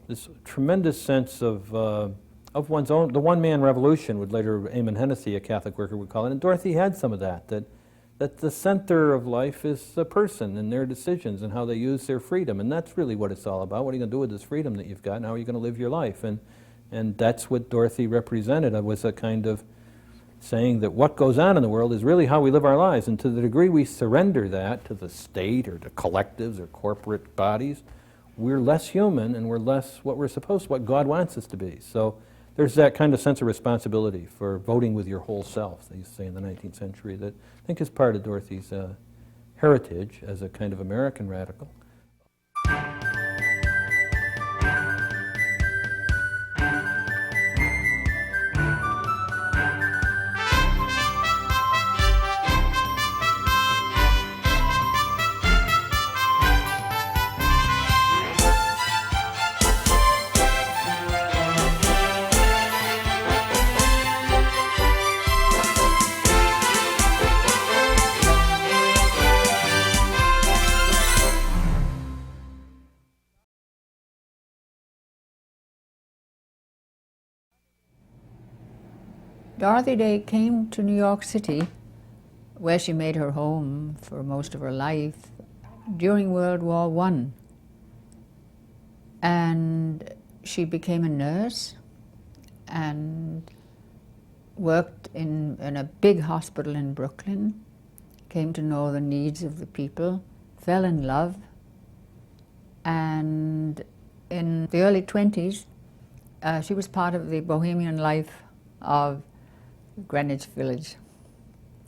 this tremendous sense of one's own, the one-man revolution, would later Eamon Hennessy, a Catholic worker, would call it. And Dorothy had some of that the center of life is the person and their decisions and how they use their freedom. And that's really what it's all about. What are you going to do with this freedom that you've got, and how are you going to live your life? And that's what Dorothy represented. It was a kind of saying that what goes on in the world is really how we live our lives. And to the degree we surrender that to the state or to collectives or corporate bodies, we're less human and we're less what God wants us to be. So there's that kind of sense of responsibility for voting with your whole self, they used to say in the 19th century, that I think is part of Dorothy's heritage as a kind of American radical. Dorothy Day came to New York City, where she made her home for most of her life, during World War I. And she became a nurse and worked in a big hospital in Brooklyn, came to know the needs of the people, fell in love, and in the early 20s, she was part of the bohemian life of Greenwich Village,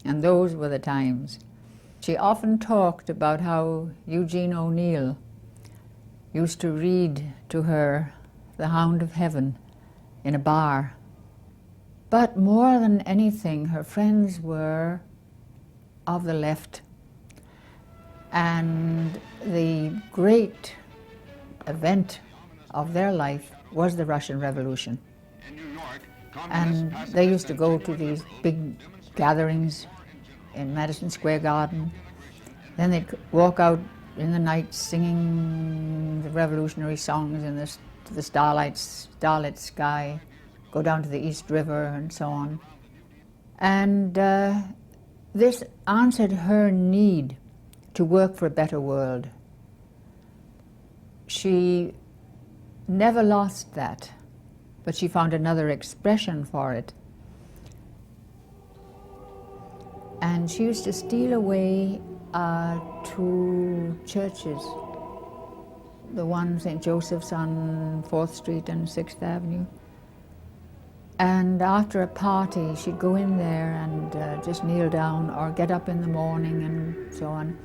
and those were the times. She often talked about how Eugene O'Neill used to read to her The Hound of Heaven in a bar. But more than anything, her friends were of the left, and the great event of their life was the Russian Revolution. And they used to go to these big gatherings in Madison Square Garden. Then they'd walk out in the night singing the revolutionary songs in the starlit sky, go down to the East River and so on. And this answered her need to work for a better world. She never lost that, but she found another expression for it. And she used to steal away to churches, the one St. Joseph's on 4th Street and 6th Avenue. And after a party, she'd go in there and just kneel down or get up in the morning and so on.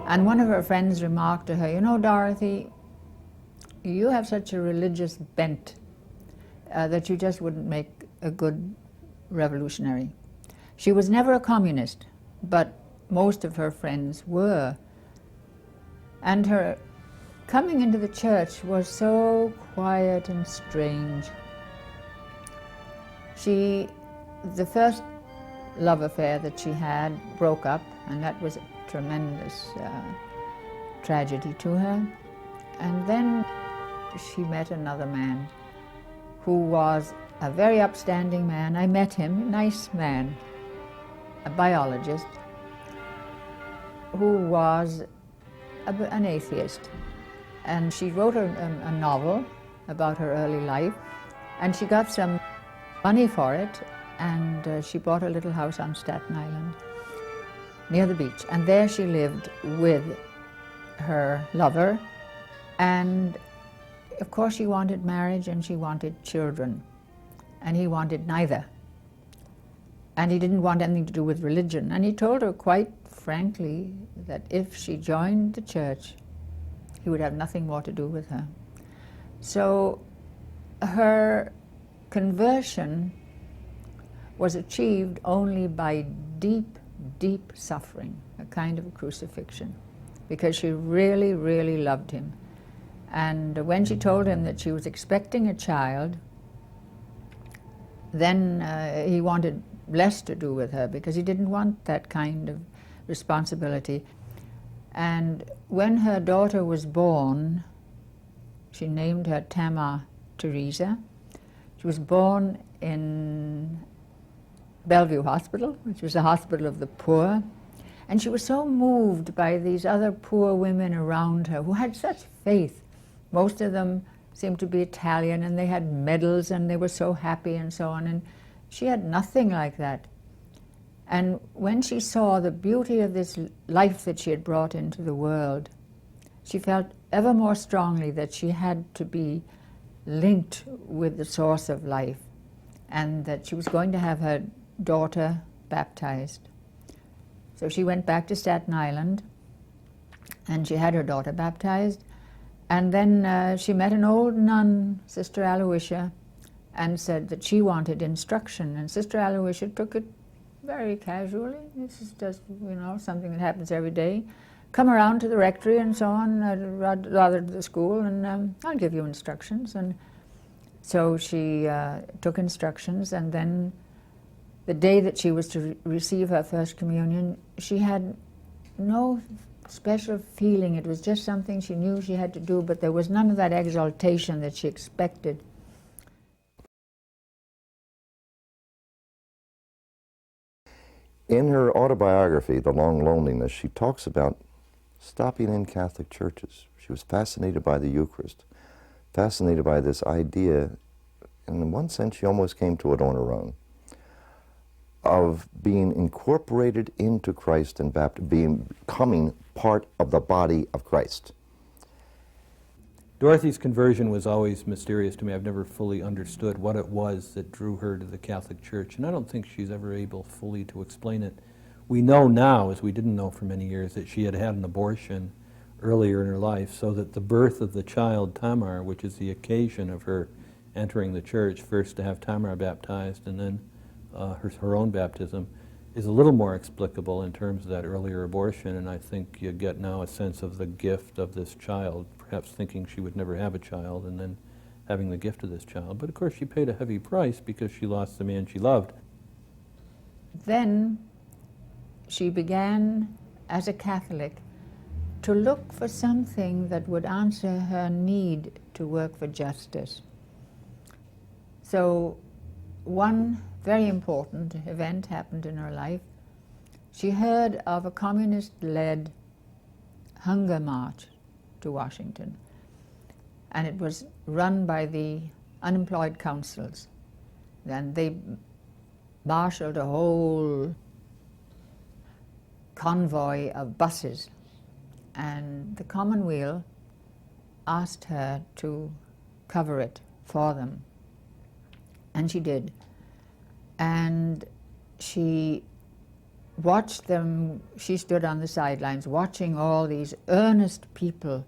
And one of her friends remarked to her, "You know, Dorothy, you have such a religious bent that you just wouldn't make a good revolutionary." She was never a communist, but most of her friends were. And her coming into the church was so quiet and strange. The first love affair that she had broke up, and that was a tremendous tragedy to her. And then she met another man who was a very upstanding man. I met him, a nice man, a biologist, who was an atheist. And she wrote a novel about her early life, and she got some money for it, and she bought a little house on Staten Island near the beach. And there she lived with her lover, and of course she wanted marriage and she wanted children, and he wanted neither. And he didn't want anything to do with religion. And he told her quite frankly that if she joined the church, he would have nothing more to do with her. So her conversion was achieved only by deep, deep suffering, a kind of a crucifixion, because she really, really loved him. And when she told him that she was expecting a child, then he wanted less to do with her because he didn't want that kind of responsibility. And when her daughter was born, She named her Tamar Teresa. She was born in Bellevue Hospital, which was a hospital of the poor. And she was so moved by these other poor women around her who had such faith. Most of them seemed to be Italian, and they had medals, and they were so happy and so on. And she had nothing like that. And when she saw the beauty of this life that she had brought into the world, she felt ever more strongly that she had to be linked with the source of life, and that she was going to have her daughter baptized. So she went back to Staten Island, and she had her daughter baptized. And then she met an old nun, Sister Aloysia, and said that she wanted instruction. And Sister Aloysia took it very casually. This is just, something that happens every day. Come around to the rectory and so on, rather to the school, and I'll give you instructions. And so she took instructions, and then the day that she was to receive her first communion, she had no special feeling. It was just something she knew she had to do, but there was none of that exaltation that she expected. In her autobiography, The Long Loneliness, she talks about stopping in Catholic churches. She was fascinated by the Eucharist, fascinated by this idea, and in one sense she almost came to it on her own, of being incorporated into Christ and becoming part of the body of Christ. Dorothy's conversion was always mysterious to me. I've never fully understood what it was that drew her to the Catholic Church, and I don't think she's ever able fully to explain it. We know now, as we didn't know for many years, that she had had an abortion earlier in her life, so that the birth of the child Tamar, which is the occasion of her entering the church, first to have Tamar baptized and then her own baptism, is a little more explicable in terms of that earlier abortion, and I think you get now a sense of the gift of this child, perhaps thinking she would never have a child and then having the gift of this child. But of course she paid a heavy price because she lost the man she loved. Then she began, as a Catholic, to look for something that would answer her need to work for justice. So one very important event happened in her life. She heard of a communist-led hunger march to Washington, and it was run by the unemployed councils. Then they marshaled a whole convoy of buses, and the Commonweal asked her to cover it for them, and she did. And she watched them. She stood on the sidelines watching all these earnest people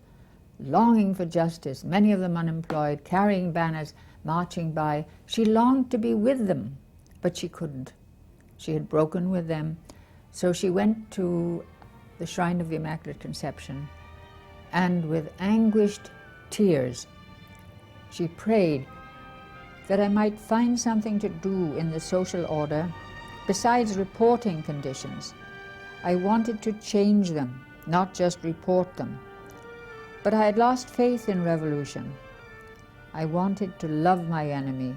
longing for justice, many of them unemployed, carrying banners, marching by. She longed to be with them, but she couldn't. She had broken with them. So she went to the Shrine of the Immaculate Conception, and with anguished tears, she prayed that I might find something to do in the social order besides reporting conditions. I wanted to change them, not just report them. But I had lost faith in revolution. I wanted to love my enemy,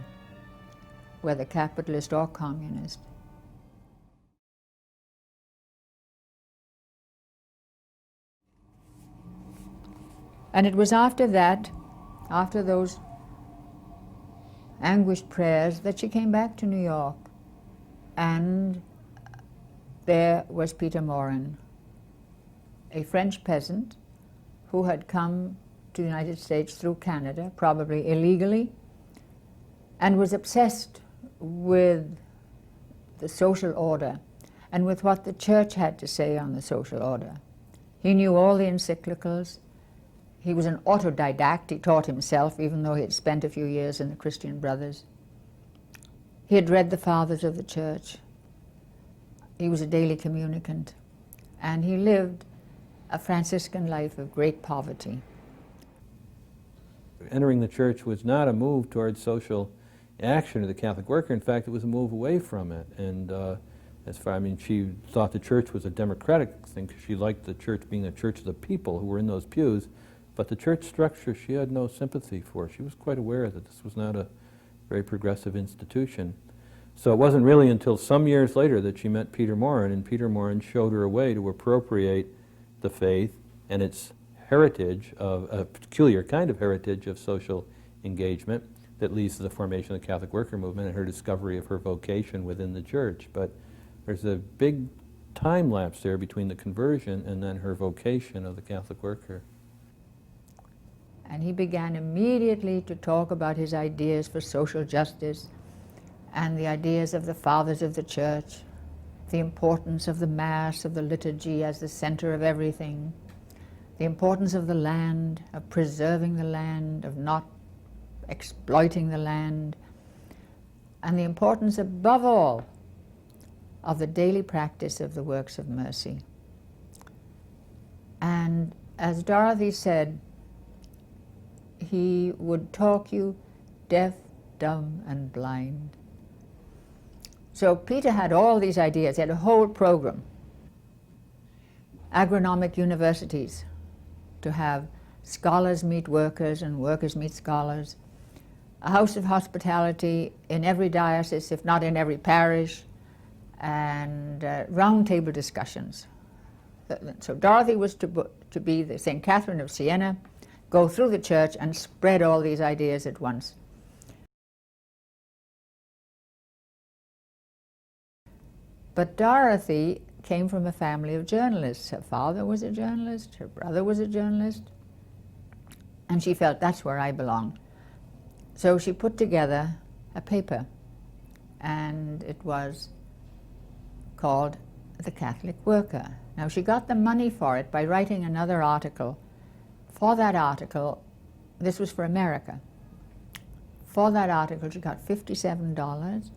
whether capitalist or communist. And it was after that, after those anguished prayers, that she came back to New York. And there was Peter Morin, a French peasant who had come to the United States through Canada, probably illegally, and was obsessed with the social order and with what the church had to say on the social order. He knew all the encyclicals. He was an autodidact. He taught himself, even though he had spent a few years in the Christian Brothers. He had read the Fathers of the Church. He was a daily communicant, and he lived a Franciscan life of great poverty. Entering the church was not a move towards social action of the Catholic worker. In fact, it was a move away from it. And she thought the church was a democratic thing because she liked the church being a church of the people who were in those pews. But the church structure she had no sympathy for. She was quite aware that this was not a very progressive institution. So it wasn't really until some years later that she met Peter Moran, and Peter Moran showed her a way to appropriate the faith and its heritage, of a peculiar kind of heritage of social engagement that leads to the formation of the Catholic worker movement and her discovery of her vocation within the church. But there's a big time lapse there between the conversion and then her vocation of the Catholic worker. And he began immediately to talk about his ideas for social justice and the ideas of the fathers of the church, the importance of the Mass, of the liturgy as the center of everything, the importance of the land, of preserving the land, of not exploiting the land, and the importance, above all, of the daily practice of the works of mercy. And as Dorothy said, he would talk you deaf, dumb, and blind. So Peter had all these ideas. He had a whole program. Agronomic universities, to have scholars meet workers and workers meet scholars. A house of hospitality in every diocese, if not in every parish, and round-table discussions. So Dorothy was to be the St. Catherine of Siena, go through the church and spread all these ideas at once. But Dorothy came from a family of journalists. Her father was a journalist, her brother was a journalist, and she felt that's where I belong. So she put together a paper, and it was called The Catholic Worker. Now, she got the money for it by writing another article. For that article, this was for America. For that article, she got $57,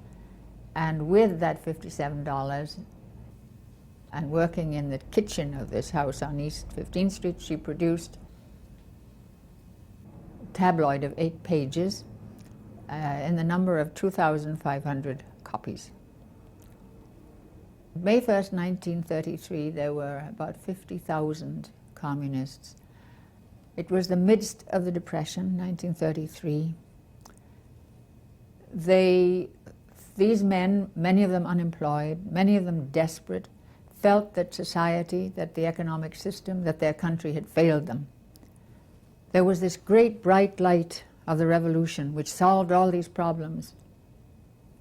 and with that $57, and working in the kitchen of this house on East 15th Street, she produced a tabloid of 8 pages in the number of 2,500 copies. May 1st, 1933, there were about 50,000 communists. It was the midst of the Depression, 1933. These men, many of them unemployed, many of them desperate, felt that society, that the economic system, that their country had failed them. There was this great bright light of the revolution which solved all these problems.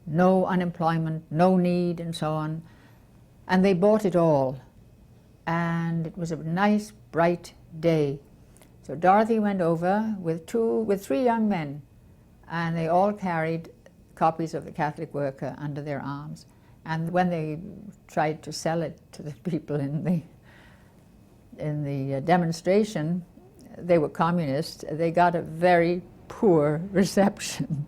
No unemployment, no need, and so on. And they bought it all. And it was a nice, bright day. So Dorothy went over with 3 young men, and they all carried copies of the Catholic Worker under their arms. And when they tried to sell it to the people in the demonstration, they were communists. They got a very poor reception.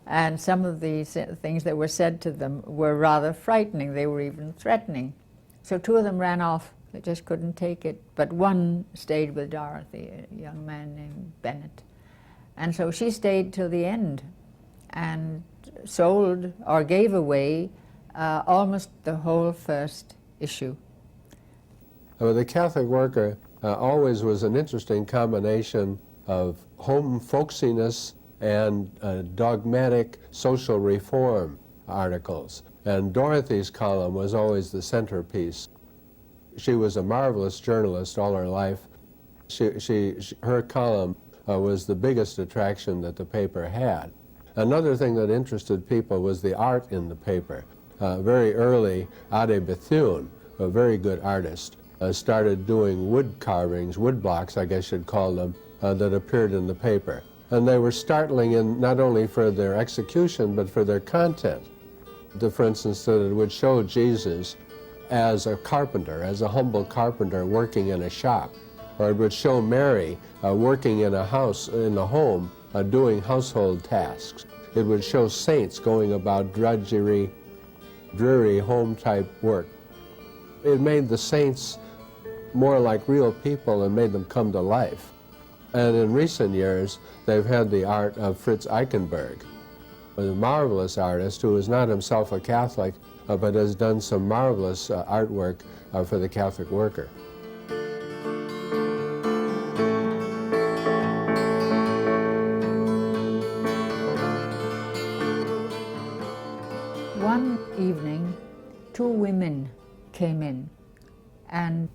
And some of the things that were said to them were rather frightening. They were even threatening. So 2 of them ran off. They just couldn't take it. But one stayed with Dorothy, a young man named Bennett. And so she stayed till the end and sold or gave away almost the whole first issue. The Catholic Worker always was an interesting combination of home folksiness and dogmatic social reform articles. And Dorothy's column was always the centerpiece. She was a marvelous journalist all her life. Her column was the biggest attraction that the paper had. Another thing that interested people was the art in the paper. Very early, Ade Bethune, a very good artist, started doing wood carvings, wood blocks, I guess you'd call them, that appeared in the paper. And they were startling in not only for their execution, but for their content. For instance, that it would show Jesus as a carpenter, as a humble carpenter working in a shop. Or it would show Mary working in a house, in a home, doing household tasks. It would show saints going about drudgery, dreary home-type work. It made the saints more like real people and made them come to life. And in recent years, they've had the art of Fritz Eichenberg, a marvelous artist who is not himself a Catholic, but has done some marvelous artwork for the Catholic Worker. evening, 2 women came in, and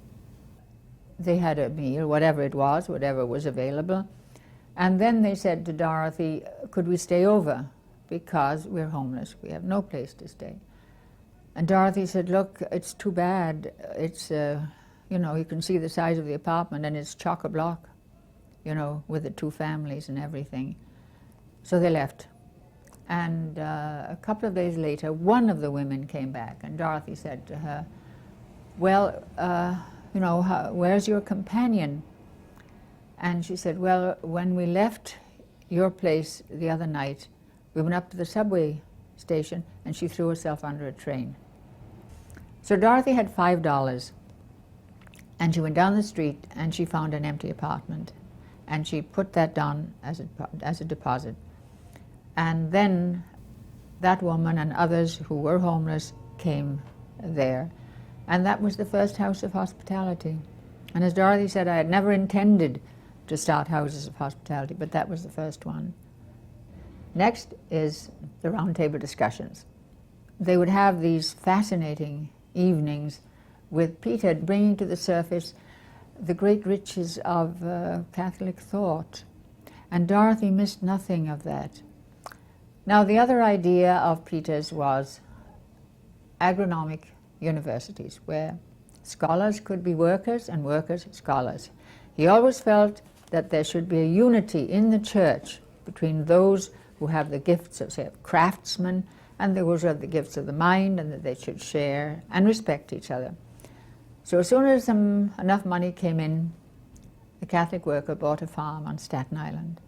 they had a meal, whatever it was, whatever was available. And then they said to Dorothy, could we stay over? Because we're homeless, we have no place to stay. And Dorothy said, look, it's too bad. It's, you know, you can see the size of the apartment, and it's chock-a-block, you know, with the 2 families and everything. So they left. And a couple of days later, one of the women came back, and Dorothy said to her, well, you know, where's your companion? And she said, well, when we left your place the other night, we went up to the subway station, and she threw herself under a train. So Dorothy had $5, and she went down the street, and she found an empty apartment, and she put that down as a deposit. And then that woman and others who were homeless came there, and that was the first house of hospitality. And as Dorothy said, I had never intended to start houses of hospitality, but that was the first one. Next is the round table discussions. They would have these fascinating evenings with Peter bringing to the surface the great riches of Catholic thought, and Dorothy missed nothing of that. Now, the other idea of Peter's was agronomic universities, where scholars could be workers and workers scholars. He always felt that there should be a unity in the church between those who have the gifts of, say, craftsmen and those who have the gifts of the mind, and that they should share and respect each other. So as soon as enough money came in, the Catholic worker bought a farm on Staten Island.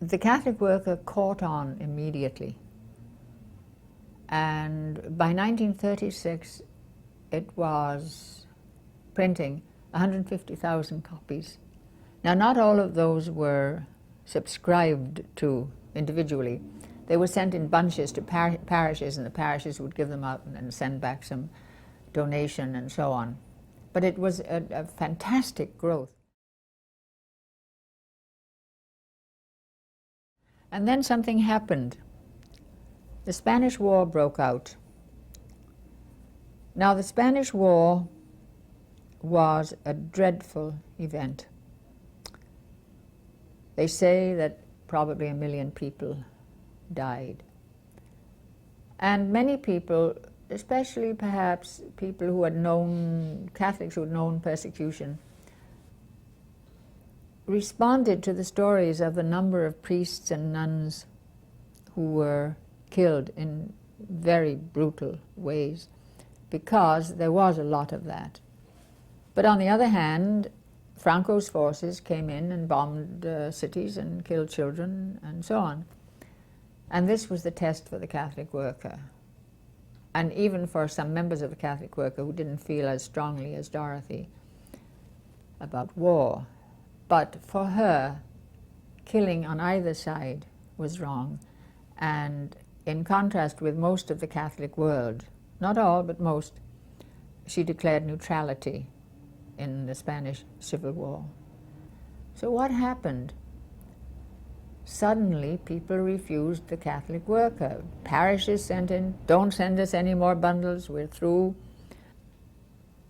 The Catholic worker caught on immediately, and by 1936 it was printing 150,000 copies. Now, not all of those were subscribed to individually. They were sent in bunches to parishes, and the parishes would give them out and then send back some donation and so on. But it was a fantastic growth. And then something happened. The Spanish War broke out. Now, the Spanish War was a dreadful event. They say that probably 1 million people died. And many people, especially perhaps people who had known, Catholics who had known persecution, responded to the stories of the number of priests and nuns who were killed in very brutal ways, because there was a lot of that. But on the other hand, Franco's forces came in and bombed cities and killed children and so on. And this was the test for the Catholic worker, and even for some members of the Catholic worker who didn't feel as strongly as Dorothy about war. But for her, killing on either side was wrong. And in contrast with most of the Catholic world, not all, but most, she declared neutrality in the Spanish Civil War. So what happened? Suddenly, people refused the Catholic worker. Parishes sent in, don't send us any more bundles, we're through.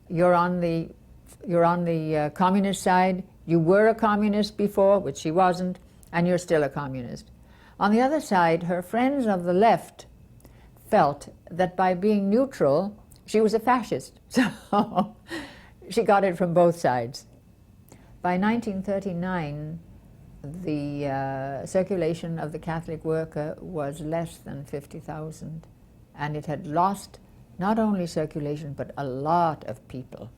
You're on the communist side. You were a communist before, which she wasn't, and you're still a communist. On the other side, her friends of the left felt that by being neutral, she was a fascist. So she got it from both sides. By 1939, the circulation of the Catholic worker was less than 50,000, and it had lost not only circulation, but a lot of people.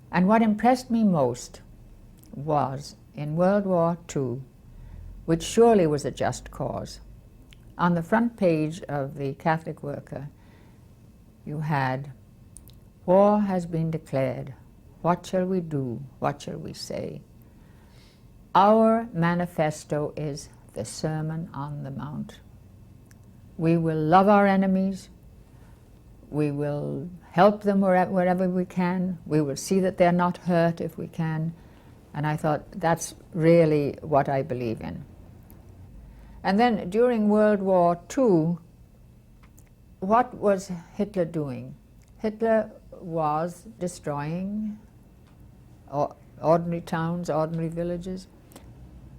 And what impressed me most was, in World War II, which surely was a just cause, on the front page of the Catholic worker, you had, "War has been declared. What shall we do? What shall we say?" Our manifesto is the Sermon on the Mount. We will love our enemies. We will help them wherever we can. We will see that they're not hurt if we can. And I thought, that's really what I believe in. And then during World War II, what was Hitler doing? Hitler was destroying ordinary towns, ordinary villages.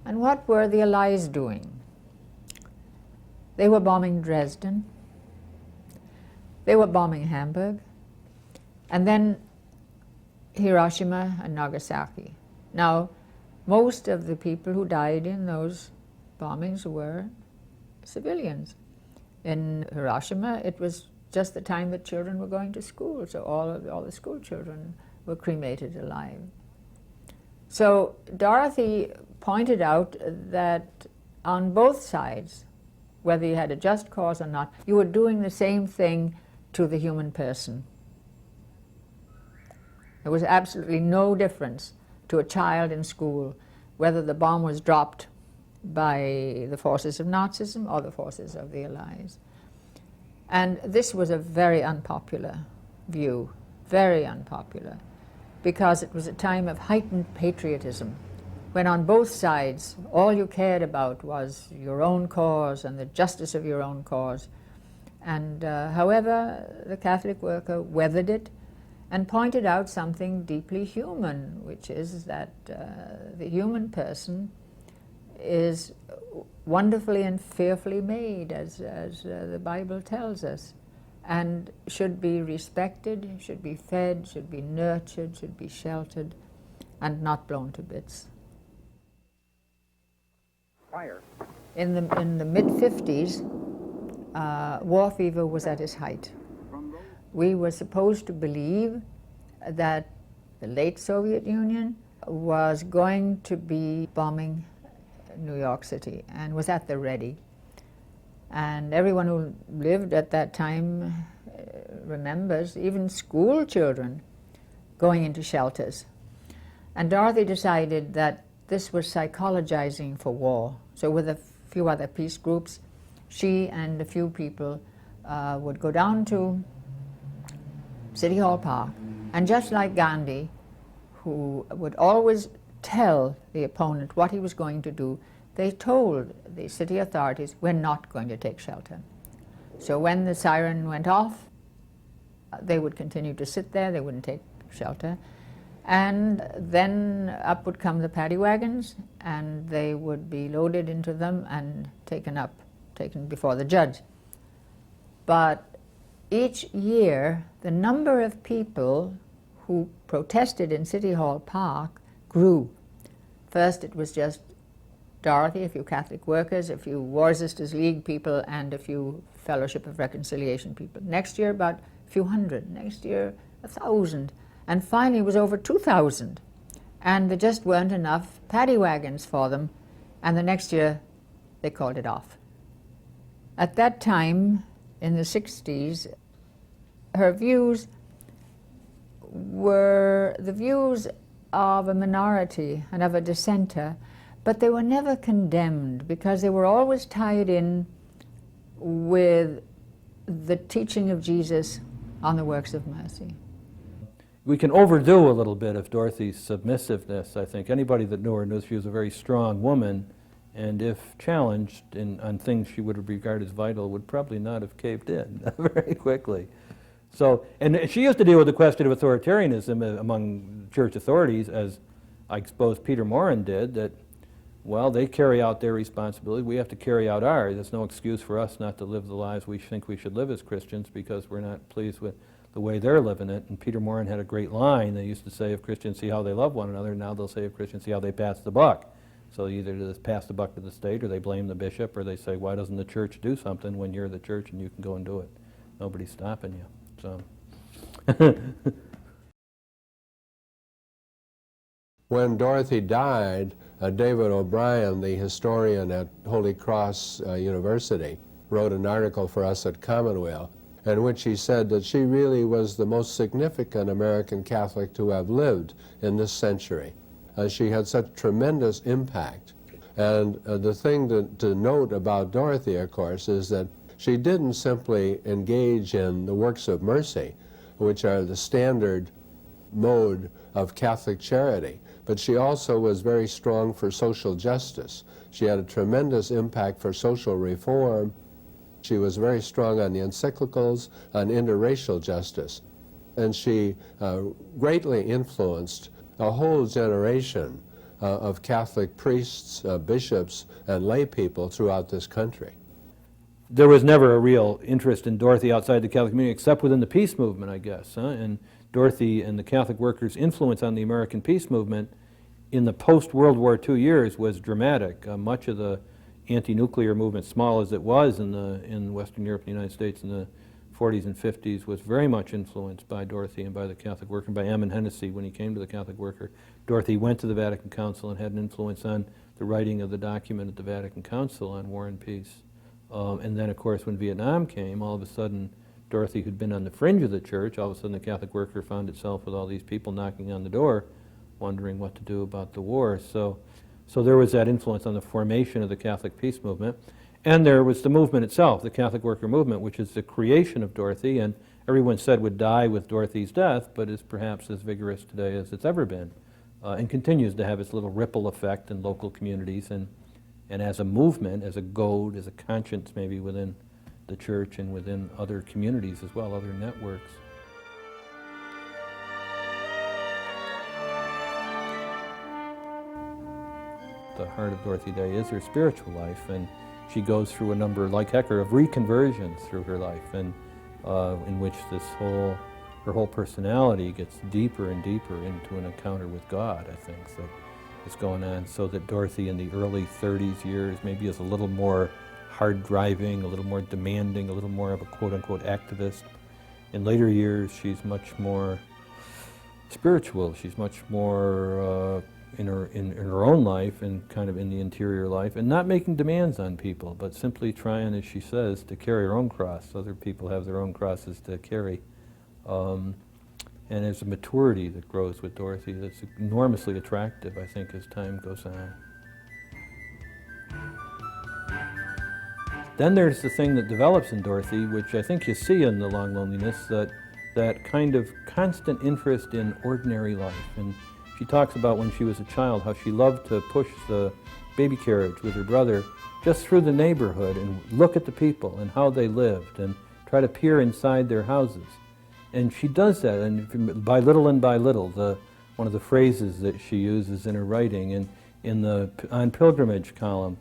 And what were the Allies doing? They were bombing Dresden. They were bombing Hamburg. And then Hiroshima and Nagasaki. Now, most of the people who died in those bombings were civilians. In Hiroshima, it was just the time that children were going to school, so all the school children were cremated alive. So Dorothy pointed out that on both sides, whether you had a just cause or not, you were doing the same thing to the human person. There was absolutely no difference to a child in school whether the bomb was dropped by the forces of Nazism or the forces of the Allies. And this was a very unpopular view, very unpopular, because it was a time of heightened patriotism, when on both sides all you cared about was your own cause and the justice of your own cause. And however, the Catholic worker weathered it and pointed out something deeply human, which is that the human person is wonderfully and fearfully made, as the Bible tells us, and should be respected, should be fed, should be nurtured, should be sheltered, and not blown to bits. Fire. In the mid-50s, war fever was at its height. We were supposed to believe that the late Soviet Union was going to be bombing New York City and was at the ready. And everyone who lived at that time remembers even school children going into shelters. And Dorothy decided that this was psychologizing for war. So with a few other peace groups, she and a few people would go down to City Hall Park, and just like Gandhi, who would always tell the opponent what he was going to do, they told the city authorities, we're not going to take shelter. So when the siren went off, they would continue to sit there, they wouldn't take shelter. And then up would come the paddy wagons, and they would be loaded into them and taken before the judge. But each year, the number of people who protested in City Hall Park grew. First, it was just Dorothy, a few Catholic workers, a few War Sisters League people, and a few Fellowship of Reconciliation people. Next year, about a few hundred. Next year, 1,000. And finally, it was over 2,000. And there just weren't enough paddy wagons for them. And the next year, they called it off. At that time, in the 60s, her views were the views of a minority and of a dissenter, but they were never condemned because they were always tied in with the teaching of Jesus on the works of mercy. We can overdo a little bit of Dorothy's submissiveness, I think. Anybody that knew her knows she was a very strong woman, and if challenged on things she would have regarded as vital, would probably not have caved in very quickly. So, and she used to deal with the question of authoritarianism among church authorities, as I suppose Peter Morin did, that, well, they carry out their responsibility, we have to carry out ours. There's no excuse for us not to live the lives we think we should live as Christians because we're not pleased with the way they're living it. And Peter Morin had a great line. They used to say of Christians, see how they love one another. Now they'll say of Christians, see how they pass the buck. So either they pass the buck to the state, or they blame the bishop, or they say, why doesn't the church do something when you're the church and you can go and do it? Nobody's stopping you. So. When Dorothy died, David O'Brien, the historian at Holy Cross University, wrote an article for us at Commonweal, in which he said that she really was the most significant American Catholic to have lived in this century. She had such tremendous impact. And the thing to note about Dorothy, of course, is that she didn't simply engage in the works of mercy, which are the standard mode of Catholic charity, but she also was very strong for social justice. She had a tremendous impact for social reform. She was very strong on the encyclicals, on interracial justice, and she greatly influenced a whole generation of Catholic priests, bishops, and lay people throughout this country. There was never a real interest in Dorothy outside the Catholic community, except within the peace movement, I guess. And Dorothy and the Catholic workers' influence on the American peace movement in the post-World War II years was dramatic. Much of the anti-nuclear movement, small as it was in Western Europe and the United States in the 40s and 50s, was very much influenced by Dorothy and by the Catholic worker, and by Eamon Hennessy when he came to the Catholic worker. Dorothy went to the Vatican Council and had an influence on the writing of the document at the Vatican Council on war and peace. And then, of course, when Vietnam came, all of a sudden, Dorothy, who'd been on the fringe of the church, all of a sudden the Catholic worker found itself with all these people knocking on the door, wondering what to do about the war. So there was that influence on the formation of the Catholic peace movement. And there was the movement itself, the Catholic worker movement, which is the creation of Dorothy, and everyone said would die with Dorothy's death, but is perhaps as vigorous today as it's ever been, and continues to have its little ripple effect in local communities, and as a movement, as a goad, as a conscience maybe within the church and within other communities as well, other networks. The heart of Dorothy Day is her spiritual life, and she goes through a number, like Hecker, of reconversions through her life, and in which her whole personality gets deeper and deeper into an encounter with God, I think, that is going on, so that Dorothy in the early 30s years maybe is a little more hard-driving, a little more demanding, a little more of a quote-unquote activist. In later years, she's much more spiritual. She's much more in her own life and kind of in the interior life, and not making demands on people, but simply trying, as she says, to carry her own cross. Other people have their own crosses to carry. And there's a maturity that grows with Dorothy that's enormously attractive, I think, as time goes on. Then there's the thing that develops in Dorothy, which I think you see in The Long Loneliness, that kind of constant interest in ordinary life. And she talks about when she was a child, how she loved to push the baby carriage with her brother just through the neighborhood and look at the people and how they lived and try to peer inside their houses. And she does that, and by little and by little, one of the phrases that she uses in her writing, and in the On Pilgrimage column,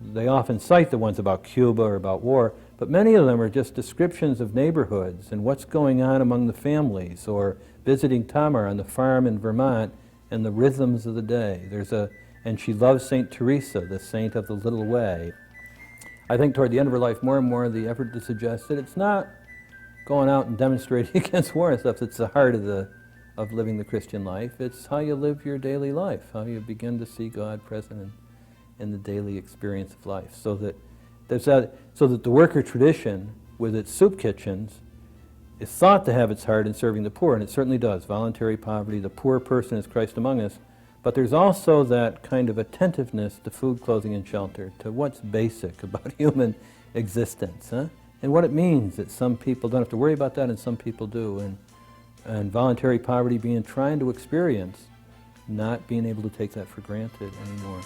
they often cite the ones about Cuba or about war, but many of them are just descriptions of neighborhoods and what's going on among the families, or visiting Tamar on the farm in Vermont and the rhythms of the day. And she loves St. Teresa, the saint of the little way. I think toward the end of her life, more and more the effort to suggest that it's not going out and demonstrating against war and stuff. It's the heart of living the Christian life. It's how you live your daily life, how you begin to see God present in the daily experience of life. So that the worker tradition, with its soup kitchens, is thought to have its heart in serving the poor, and it certainly does. Voluntary poverty, the poor person is Christ among us. But there's also that kind of attentiveness to food, clothing, and shelter, to what's basic about human existence, and what it means that some people don't have to worry about that and some people do, and voluntary poverty being trying to experience, not being able to take that for granted anymore.